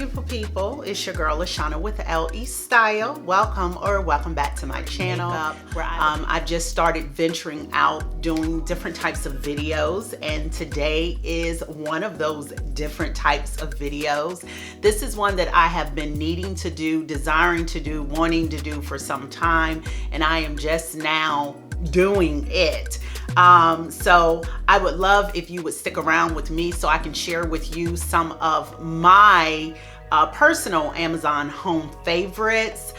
beautiful people, it's your girl Lashana with LE Style. Welcome back to my channel. Where I've just started venturing out doing different types of videos, and today is one of those different types of videos. This is one that I have been needing to do, desiring to do, wanting to do for some time, and I am just now doing it. So I would love if you would stick around with me so I can share with you some of my personal Amazon home favorites.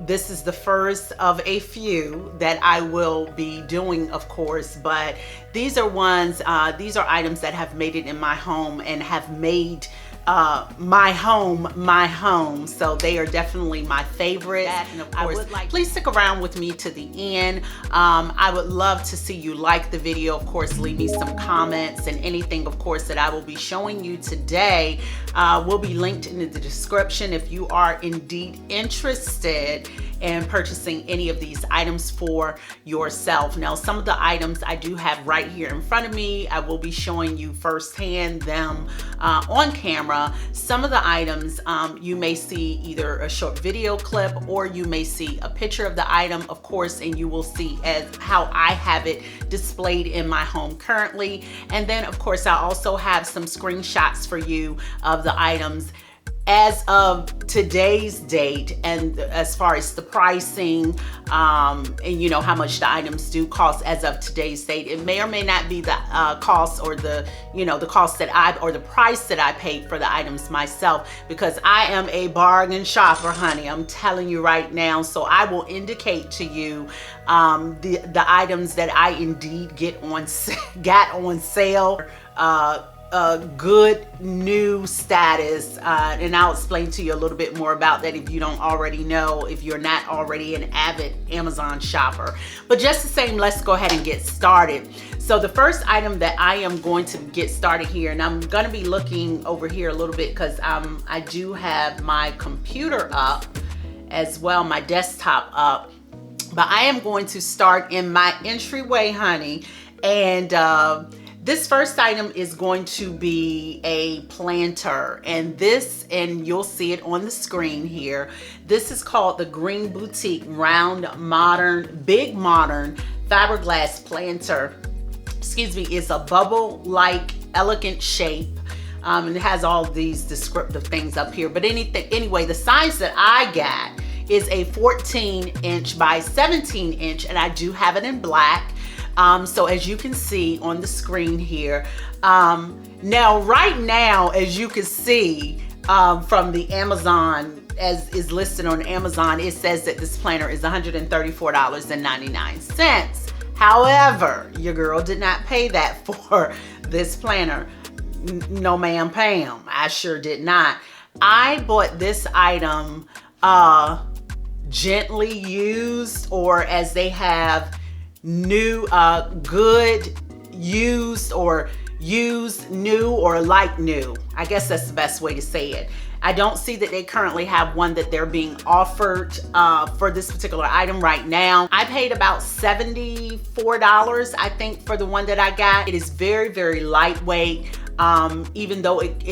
This is the first of a few that I will be doing, of course, but these are items that have made it in my home and have made my home. So they are definitely my favorite. And of course, please stick around with me to the end. I would love to see you like the video. Of course, leave me some comments, and anything, of course, that I will be showing you today will be linked in the description if you are indeed interested in purchasing any of these items for yourself. Now, some of the items I do have right here in front of me. I will be showing you firsthand them on camera. Some of the items you may see either a short video clip or you may see a picture of the item, of course, and you will see as how I have it displayed in my home currently. And then, of course, I also have some screenshots for you of the items as of today's date, and as far as the pricing and you know how much the items do cost as of today's date. It may or may not be the cost or the the cost that or the price that I paid for the items myself, because I am a bargain shopper, honey. I'm telling you right now. So I will indicate to you the items that I indeed got on sale. Good new status, and I'll explain to you a little bit more about that if you don't already know, if you're not already an avid Amazon shopper. But just the same, let's go ahead and get started. So the first item that I am going to get started here, and I'm going to be looking over here a little bit because I do have my computer up as well, my desktop up, but I am going to start in my entryway, honey. And this first item is going to be a planter, and you'll see it on the screen here. This is called the Green Boutique Big Modern Fiberglass Planter. Excuse me, it's a bubble-like elegant shape. And it has all these descriptive things up here. But anyway, the size that I got is a 14-inch by 17-inch, and I do have it in black. So as you can see on the screen here, right now, as you can see from the Amazon, as is listed on Amazon, it says that this planter is $134.99. However, your girl did not pay that for this planter. No, ma'am, Pam, I sure did not. I bought this item gently used, or as they have, new, good, used, or used, new, or like new. I guess that's the best way to say it. I don't see that they currently have one that they're being offered for this particular item right now. I paid about $74, I think, for the one that I got. It is very, very lightweight. Even though it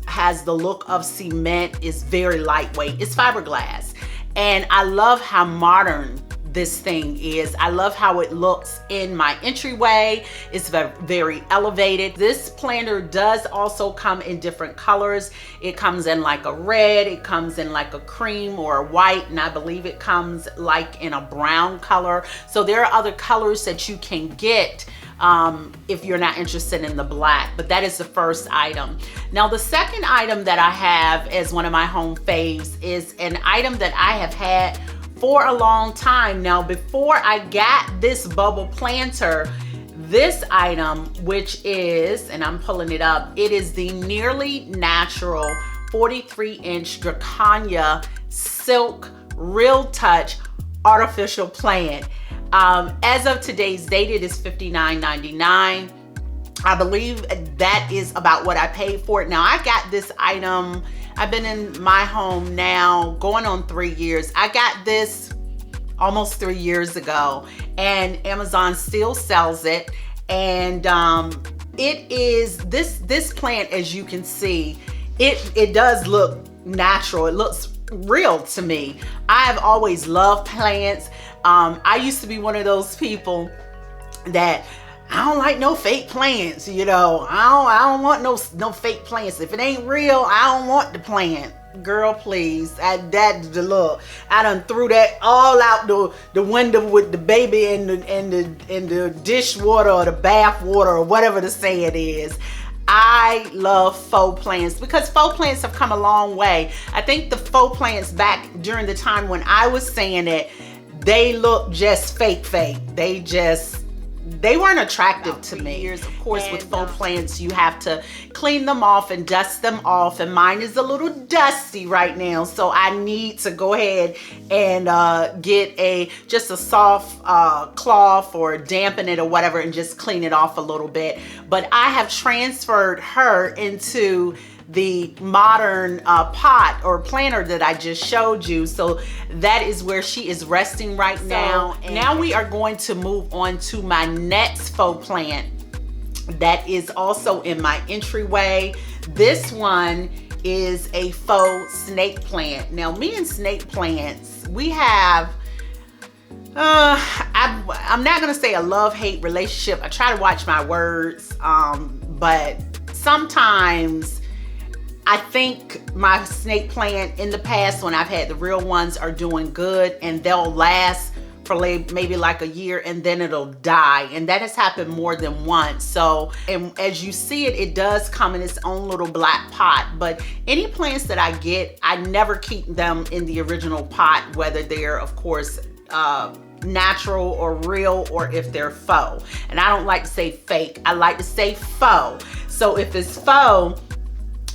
has the look of cement, it's very lightweight. It's fiberglass. And I love how modern this thing is. I love how it looks in my entryway. It's very elevated. This planter does also come in different colors. It comes in like a red, it comes in like a cream or a white, and I believe it comes like in a brown color. So there are other colors that you can get if you're not interested in the black, but that is the first item. Now, the second item that I have as one of my home faves is an item that I have had for a long time. Now, before I got this bubble planter, this item, which is, and I'm pulling it up, it is the Nearly Natural 43-inch Dracaena Silk Real Touch Artificial Plant. As of today's date, it is $59.99. I believe that is about what I paid for it. Now, I got this item, I've been in my home now going on 3 years. I got this almost 3 years ago, and Amazon still sells it. And it is this plant, as you can see, it does look natural. It looks real to me. I've always loved plants. I used to be one of those people that I don't like no fake plants, you know. I don't want no fake plants. If it ain't real, I don't want the plant. Girl, please. I done threw that all out the window with the baby and the dishwater or the bath water or whatever the saying is. I love faux plants because faux plants have come a long way. I think the faux plants back during the time when I was saying it, they look just fake. They weren't attractive to me. Of course, with faux plants, you have to clean them off and dust them off, and mine is a little dusty right now, so I need to go ahead and get just a soft cloth or dampen it or whatever and just clean it off a little bit. But I have transferred her into the modern pot or planter that I just showed you. So that is where she is resting right now. And now we are going to move on to my next faux plant that is also in my entryway. This one is a faux snake plant. Now, me and snake plants, we have I'm not gonna say a love-hate relationship. I try to watch my words, but sometimes I think my snake plant in the past, when I've had the real ones, are doing good and they'll last for maybe like a year and then it'll die. And that has happened more than once. So, and as you see it, it does come in its own little black pot. But any plants that I get, I never keep them in the original pot, whether they're, of course, natural or real, or if they're faux. And I don't like to say fake, I like to say faux. So if it's faux,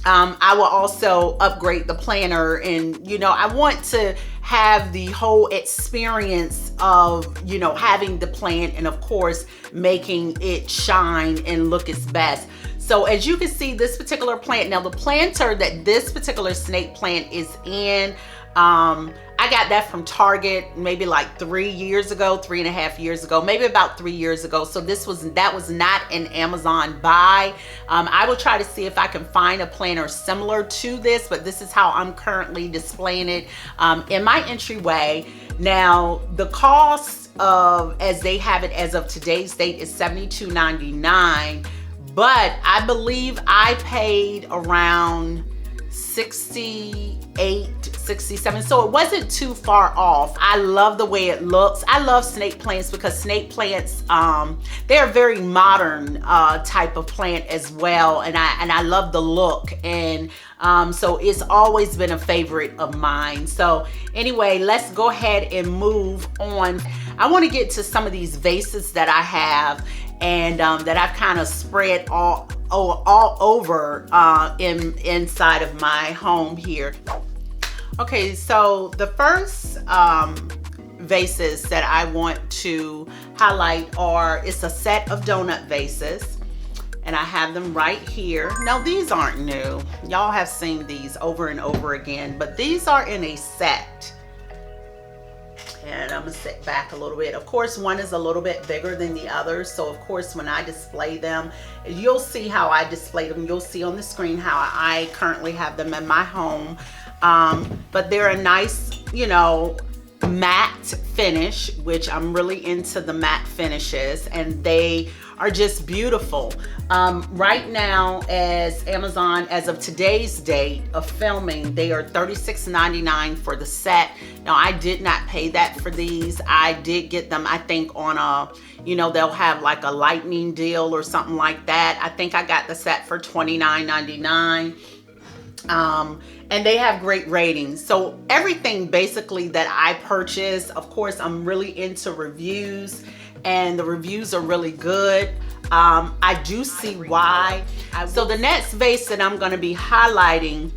I will also upgrade the planter, and you know, I want to have the whole experience of, you know, having the plant and of course making it shine and look its best. So as you can see, this particular plant, now the planter that this particular snake plant is in, I got that from Target maybe like 3 years ago, 3.5 years ago, maybe about 3 years ago. So that was not an Amazon buy. I will try to see if I can find a planter similar to this, but this is how I'm currently displaying it in my entryway. Now, the cost of, as they have it as of today's date, is $72.99, but I believe I paid around $68, $67, so it wasn't too far off. I love the way it looks. I love snake plants because snake plants, they're a very modern type of plant as well, and I love the look, and so it's always been a favorite of mine. So anyway, let's go ahead and move on. I want to get to some of these vases that I have and that I've kind of spread all over inside of my home here. Okay, so the first vases that I want to highlight it's a set of donut vases, and I have them right here. Now, these aren't new. Y'all have seen these over and over again, but these are in a set. And I'm gonna sit back a little bit. Of course, one is a little bit bigger than the other. So of course, when I display them, you'll see how I display them. You'll see on the screen how I currently have them in my home. But they're a nice, you know, matte finish, which I'm really into the matte finishes, and they are just beautiful. Right now, as Amazon, as of today's date of filming, they are $36.99 for the set. Now, I did not pay that for these. I did get them, I think, on a, you know, they'll have like a lightning deal or something like that. I think I got the set for $29.99. And they have great ratings. So everything basically that I purchase, of course, I'm really into reviews, and the reviews are really good. I do see why. So the next vase that I'm going to be highlighting,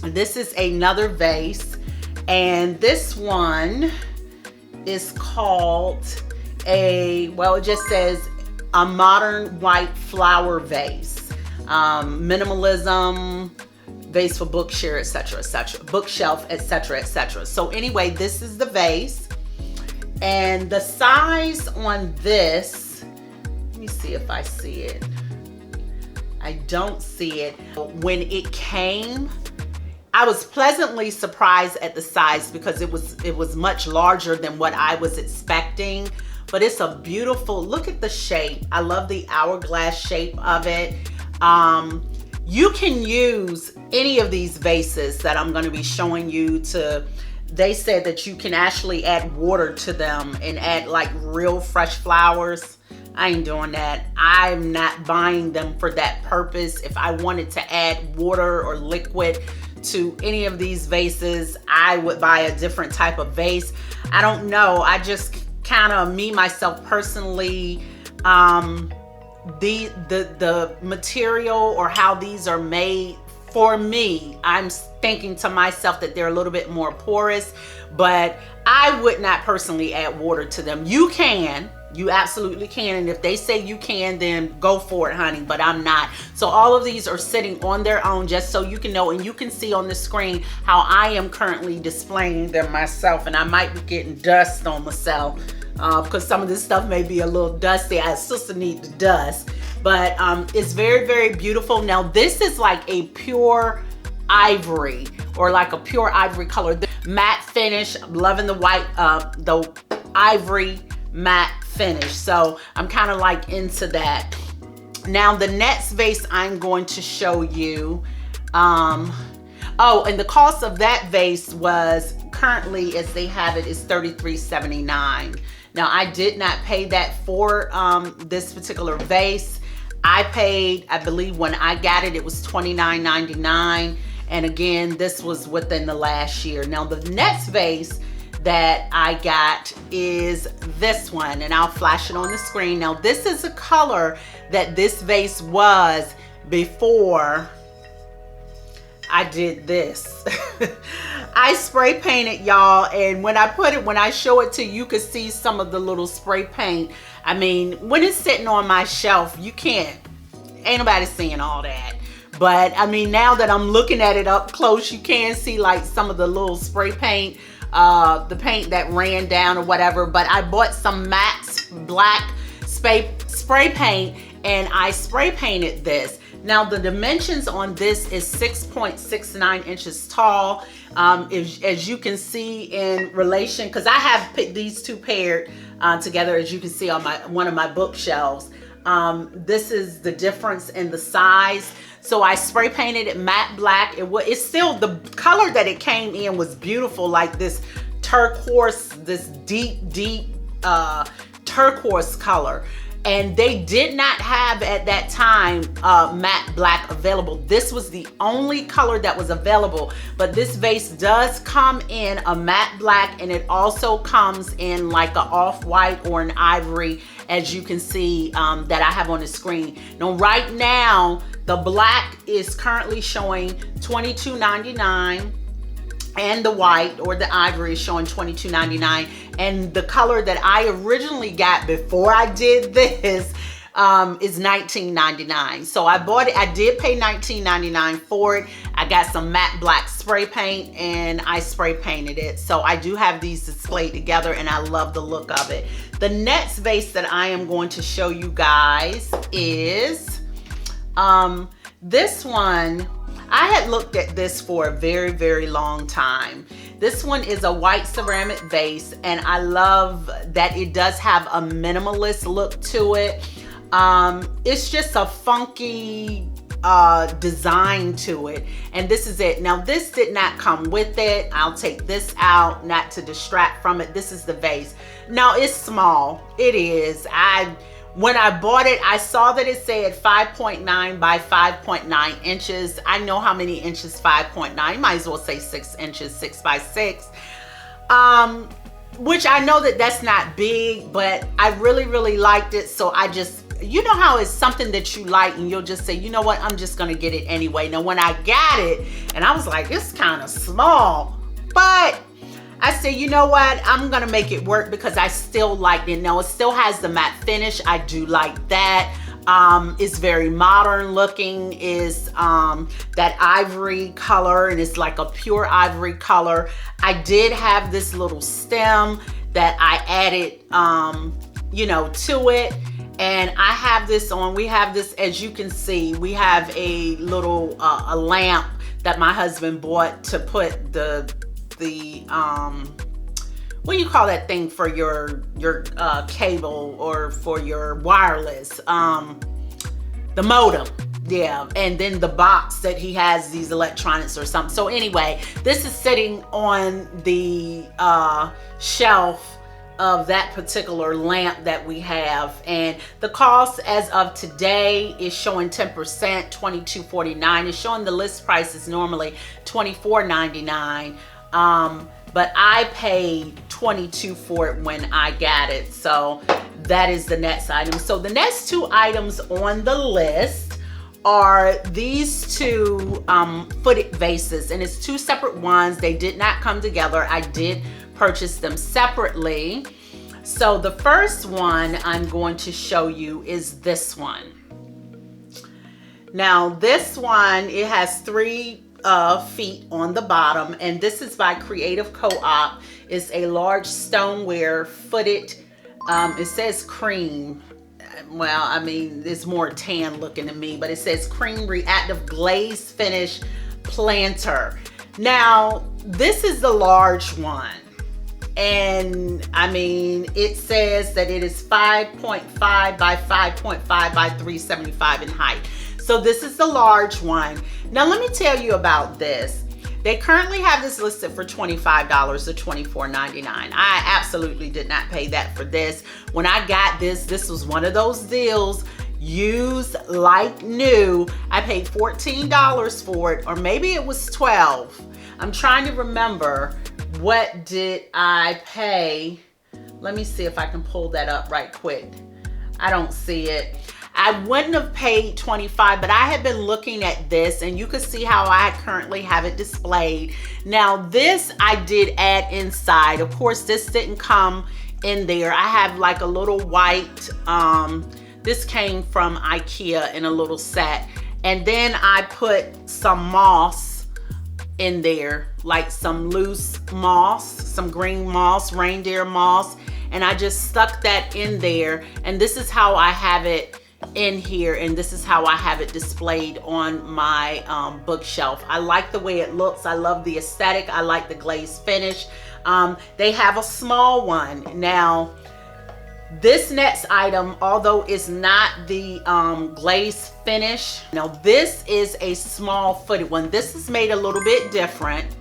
this is another vase, and this one is called well, it just says a modern white flower vase, minimalism vase for bookshare, etc., etc., bookshelf, etc., etc. So anyway, this is the vase, and the size on this, let me see if I see it. I don't see it. When it came, I was pleasantly surprised at the size because it was much larger than what I was expecting. But it's a beautiful, look at the shape. I love the hourglass shape of it. You can use any of these vases that I'm going to be showing you to. They said that you can actually add water to them and add like real fresh flowers. I ain't doing that. I'm not buying them for that purpose. If I wanted to add water or liquid to any of these vases, I would buy a different type of vase. I don't know. I just kind of, me myself personally, the material or how these are made, for me, I'm thinking to myself that they're a little bit more porous, but I would not personally add water to them. You can, you absolutely can, and if they say you can, then go for it, honey, but I'm not. So all of these are sitting on their own, just so you can know, and you can see on the screen how I am currently displaying them myself, and I might be getting dust on myself because some of this stuff may be a little dusty. I still need the dust, but it's very, very beautiful. Now this is like a pure ivory, or like a pure ivory color, the matte finish. I'm loving the white, the ivory matte finish, so I'm kind of like into that. Now the next vase I'm going to show you, oh, and the cost of that vase was, currently as they have it, is $33.79. Now I did not pay that for this particular vase. I paid, I believe when I got it, it was $29.99. And again, this was within the last year. Now the next vase that I got is this one, and I'll flash it on the screen. Now this is a color that this vase was before I did this. I spray painted, y'all, and when I show it to you, you can see some of the little spray paint. I mean, when it's sitting on my shelf, you can't, ain't nobody seeing all that. But I mean, now that I'm looking at it up close, you can see like some of the little spray paint, the paint that ran down or whatever. But I bought some matte black spray paint, and I spray painted this. Now the dimensions on this is 6.69 inches tall. As you can see in relation, because I have put these two paired together, as you can see on one of my bookshelves. This is the difference in the size. So I spray painted it matte black. It's still, the color that it came in was beautiful, like this turquoise, this deep turquoise color. And they did not have at that time matte black available. This was the only color that was available. But this vase does come in a matte black, and it also comes in like an off-white or an ivory, as you can see that I have on the screen. Now right now, the black is currently showing $22.99. and the white or the ivory is showing $22.99. And the color that I originally got before I did this is $19.99. So I bought it, I did pay $19.99 for it. I got some matte black spray paint and I spray painted it. So I do have these displayed together and I love the look of it. The next vase that I am going to show you guys is this one. I had looked at this for a very, very long time. This one is a white ceramic vase, and I love that it does have a minimalist look to it. It's just a funky design to it, and this is it. Now this did not come with it. I'll take this out not to distract from it. This is the vase. Now it's small. It is. When I bought it, I saw that it said 5.9 by 5.9 inches. I know how many inches 5.9, might as well say 6 inches, 6 by 6. Which I know that that's not big, but I really, really liked it. So I just, you know how it's something that you like and you'll just say, you know what, I'm just gonna get it anyway. Now when I got it, and I was like, it's kind of small, but I said, you know what, I'm gonna make it work because I still liked it. Now it still has the matte finish. I do like that. It's very modern looking. Is that ivory color, and it's like a pure ivory color. I did have this little stem that I added, you know, to it. And I have this on. We have this, as you can see, we have a little a lamp that my husband bought to put the what do you call that thing for your cable or for your wireless, the modem. Yeah, and then the box that he has these electronics or something. So anyway, this is sitting on the shelf of that particular lamp that we have, and the cost as of today is showing 10%, $22.49. It's showing the list price is normally $24.99, but I paid $22 for it when I got it. So that is the next item. So the next two items on the list are these two footed vases, and it's two separate ones. They did not come together. I did purchase them separately. So the first one I'm going to show you is this one. Now this one, it has 3 feet on the bottom, and this is by Creative Co-op. It's a large stoneware footed, it says cream. Well, I mean, it's more tan looking to me, but it says cream reactive glaze finish planter. Now, this is the large one. And I mean, it says that it is 5.5 by 5.5 by 375 in height. So this is the large one. Now let me tell you about this. They currently have this listed for $25 to $24.99. I absolutely did not pay that for this. When I got this, this was one of those deals, used like new. I paid $14 for it, or maybe it was $12. I'm trying to remember, what did I pay? Let me see if I can pull that up right quick. I don't see it. I wouldn't have paid $25, but I had been looking at this, and you can see how I currently have it displayed. Now this I did add inside. Of course, this didn't come in there. I have like a little white, this came from IKEA in a little set. And then I put some moss in there, like some loose moss, some green moss, reindeer moss. And I just stuck that in there. And this is how I have it in here, and this is how I have it displayed on my bookshelf. I like the way it looks. I love the aesthetic. I like the glaze finish. They have a small one. Now this next item, although it's not the glaze finish, now this is a small footed one. This is made a little bit different,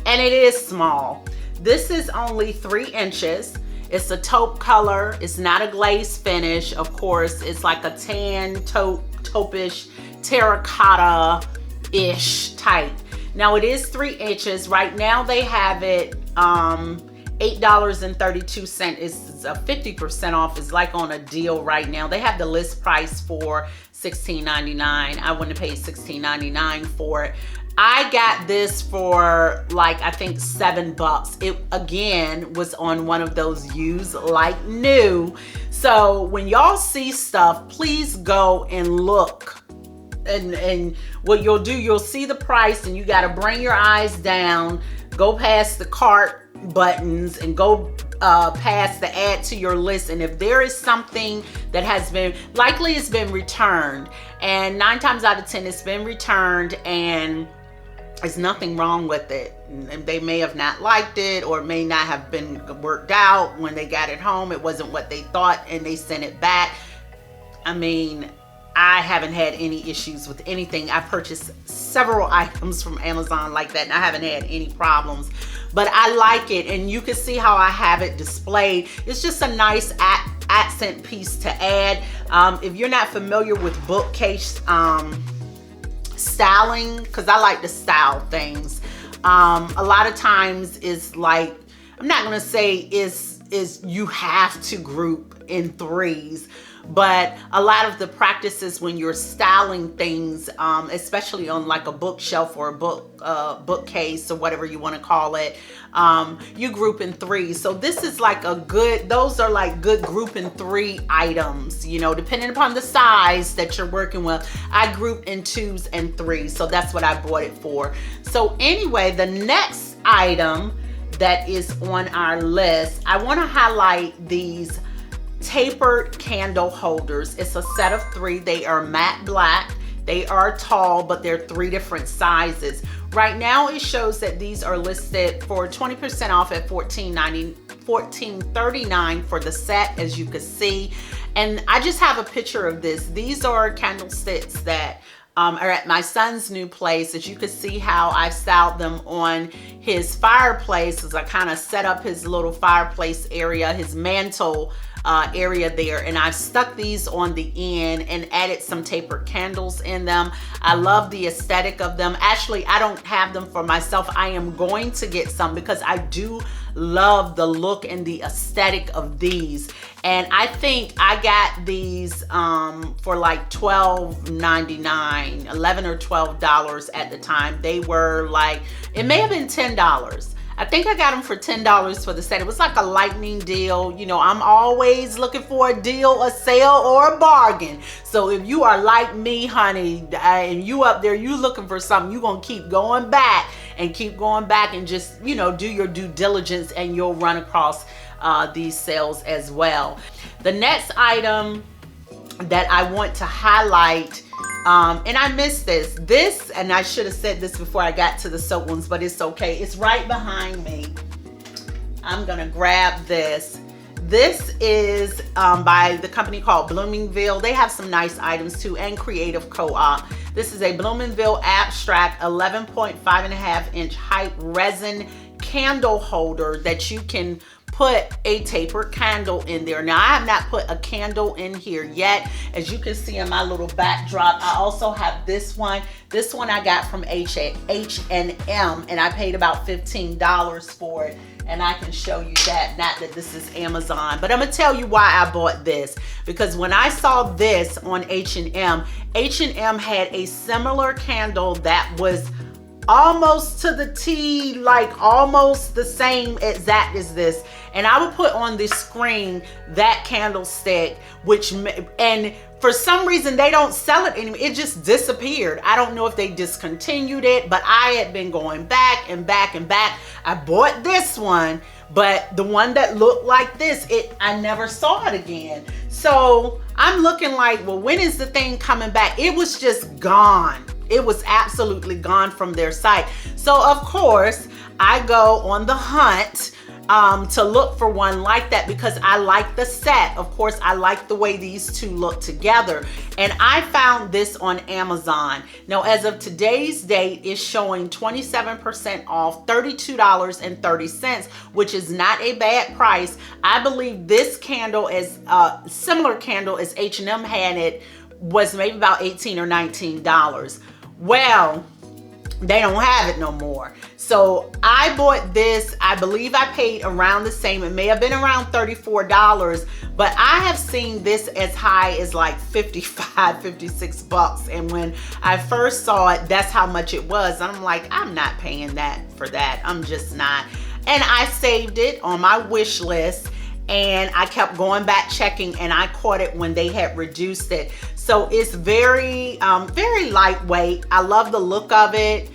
and it is small. This is only 3 inches. It's a taupe color. It's not a glaze finish. Of course, it's like a tan, taupe-ish, terracotta-ish type. Now it is 3 inches. Right now they have it $8.32. It's a 50% off. It's like on a deal right now. They have the list price for $16.99. I wouldn't have paid $16.99 for it. I got this for like, I think $7. It again was on one of those used like new. So when y'all see stuff, please go and look. And what you'll do, you'll see the price, and you got to bring your eyes down, go past the cart buttons, and go past the add to your list. And if there is something that has been, likely it's been returned, and 9 times out of 10 it's been returned, and there's nothing wrong with it. And they may have not liked it, or may not have been worked out when they got it home. It wasn't what they thought, and they sent it back. I mean, I haven't had any issues with anything. I purchased several items from Amazon like that, and I haven't had any problems. But I like it, and you can see how I have it displayed. It's just a nice accent piece to add. If you're not familiar with bookcase styling, because I like to style things, a lot of times is like, I'm not gonna say is you have to group in 3s, but a lot of the practices when you're styling things, especially on like a bookshelf or a bookcase or whatever you want to call it, you group in 3s. So this is like a good, those are like good group in 3 items, you know, depending upon the size that you're working with. I group in 2s and 3s, so that's what I bought it for. So anyway, the next item that is on our list, I want to highlight these tapered candle holders. It's a set of 3. They are matte black. They are tall, but they're 3 different sizes. Right now it shows that these are listed for 20% off at $14.39 for the set, as you can see. And I just have a picture of this. These are candlesticks that are at my son's new place. As you can see how I've styled them on his fireplace, as I kind of set up his little fireplace area, his mantle area there, and I've stuck these on the end and added some tapered candles in them. I love the aesthetic of them. Actually, I don't have them for myself. I am going to get some because I do love the look and the aesthetic of these. And I think I got these for like $12.99, $11 or $12 at the time. They were like, it may have been $10. I think I got them for $10 for the set. It was like a lightning deal. You know, I'm always looking for a deal, a sale, or a bargain. So if you are like me, honey, and you up there, you looking for something, you're gonna keep going back and just, you know, do your due diligence, and you'll run across these sales as well. The next item that I want to highlight, and I missed this, and I should have said this before I got to the soap ones, but it's okay. It's right behind me. I'm gonna grab this. This is by the company called Bloomingville. They have some nice items too, and Creative Co-op. This is a Bloomingville Abstract 11.5 inch height resin candle holder that you can put a tapered candle in there. Now, I have not put a candle in here yet. As you can see in my little backdrop, I also have this one. This one I got from H&M, and I paid about $15 for it. And I can show you that, not that this is Amazon, but I'm gonna tell you why I bought this. Because when I saw this on H&M had a similar candle that was almost to the T, like almost the same exact as this, and I would put on the screen that candlestick, and for some reason they don't sell it anymore. It just disappeared. I don't know if they discontinued it, but I had been going back and back and back. I bought this one, but the one that looked like this, I never saw it again. So I'm looking like, well, when is the thing coming back? It was just gone. It was absolutely gone from their site. So of course I go on the hunt to look for one like that, because I like the set. Of course, I like the way these two look together, and I found this on Amazon. Now, as of today's date, it's showing 27% off, $32.30, which is not a bad price. I believe this candle is a similar candle as H&M had it, was maybe about $18 or $19. Well, they don't have it no more. So I bought this. I believe I paid around the same. It may have been around $34, but I have seen this as high as like 55, 56 bucks. And when I first saw it, that's how much it was. And I'm like, I'm not paying that for that. I'm just not. And I saved it on my wish list, and I kept going back checking, and I caught it when they had reduced it. So it's very, very lightweight. I love the look of it.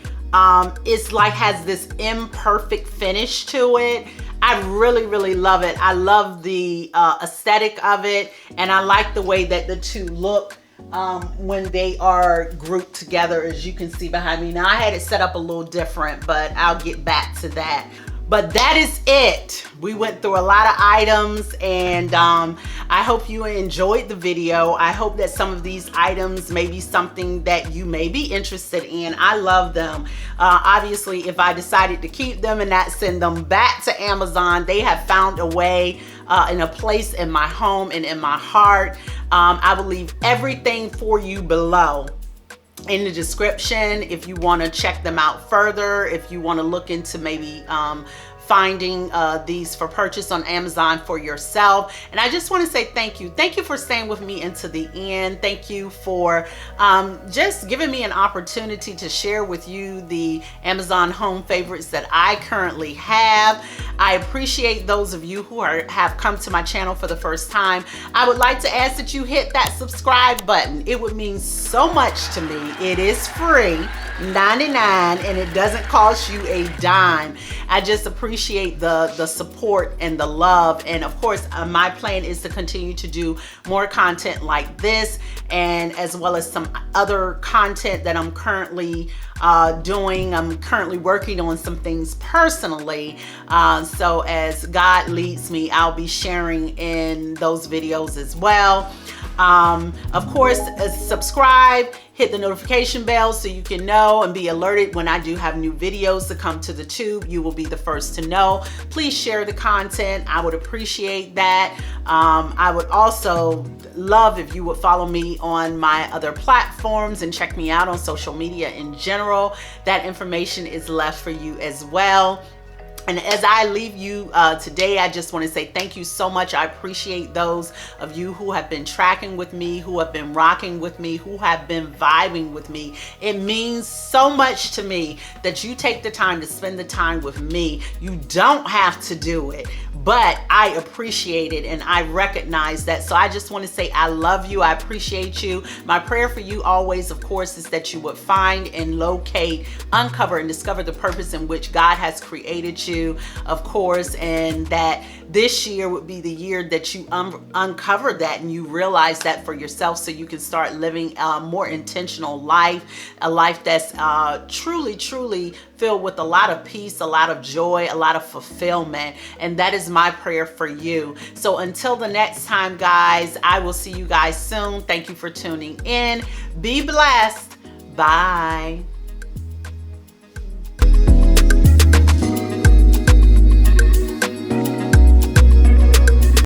It's like has this imperfect finish to it. I really, really love it. I love the aesthetic of it, and I like the way that the two look when they are grouped together, as you can see behind me. Now, I had it set up a little different, but I'll get back to that. But that is it. We went through a lot of items, and I hope you enjoyed the video. I hope that some of these items may be something that you may be interested in. I love them. Obviously, if I decided to keep them and not send them back to Amazon, they have found a way and a place in my home and in my heart. I will leave everything for you below in the description if you want to check them out further, if you want to look into maybe finding these for purchase on Amazon for yourself. And I just want to say thank you. Thank you for staying with me into the end. Thank you for just giving me an opportunity to share with you the Amazon home favorites that I currently have. I appreciate those of you who have come to my channel for the first time. I would like to ask that you hit that subscribe button. It would mean so much to me. It is free, $99, and it doesn't cost you a dime. I just appreciate appreciate the support and the love. And of course, my plan is to continue to do more content like this, and as well as some other content that I'm currently doing. I'm currently working on some things personally. So as God leads me, I'll be sharing in those videos as well. Of course, subscribe, hit the notification bell so you can know and be alerted when I do have new videos to come to the tube. You will be the first to know. Please share the content. I would appreciate that. I would also love if you would follow me on my other platforms and check me out on social media in general. That information is left for you as well. And as I leave you today, I just want to say thank you so much. I appreciate those of you who have been tracking with me, who have been rocking with me, who have been vibing with me. It means so much to me that you take the time to spend the time with me. You don't have to do it, but I appreciate it and I recognize that. So I just want to say I love you. I appreciate you. My prayer for you always, of course, is that you would find and locate, uncover, and discover the purpose in which God has created you, of course, and that this year would be the year that you uncover that and you realize that for yourself, so you can start living a more intentional life, a life that's truly filled with a lot of peace, a lot of joy, a lot of fulfillment. And that is my prayer for you. So until the next time, guys, I will see you guys soon. Thank you for tuning in. Be blessed. Bye.